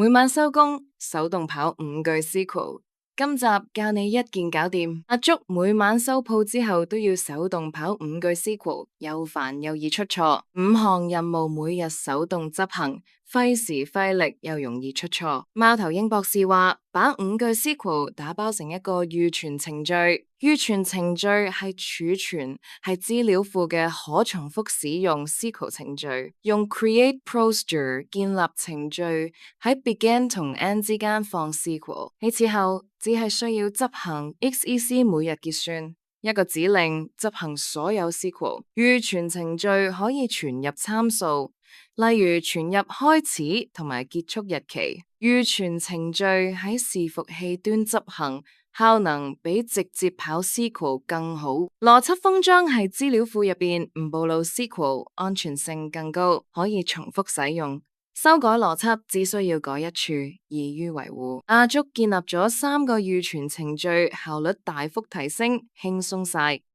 每晚收工，手動跑5句 SQL。今集教你一件搞掂。阿竹每晚收鋪之後都要手動跑5句 SQL，又煩又易出錯。5項任務每日手動執行，費時費力又容易出錯。貓頭鷹博士話，把5句 SQL 打包成一個預存程序。預存程序係儲存係資料庫嘅可重複使用 SQL 程序，用 create procedure 建立程序，喺 begin 同 end 之間放 SQL。喺此後只係需要執行 XEC 每日結算，一個指令執行所有 SQL。預存程序可以傳入參數，例如傳入開始同埋結束日期。預存程序喺伺服器端執行，效能比直接跑 SQL 更好。邏輯封裝係資料庫入邊唔暴露 SQL，安全性更高，可以重複使用。修改邏輯只需要改一處，易於維護。阿竹建立咗3個預存程序，效率大幅提升，輕鬆晒。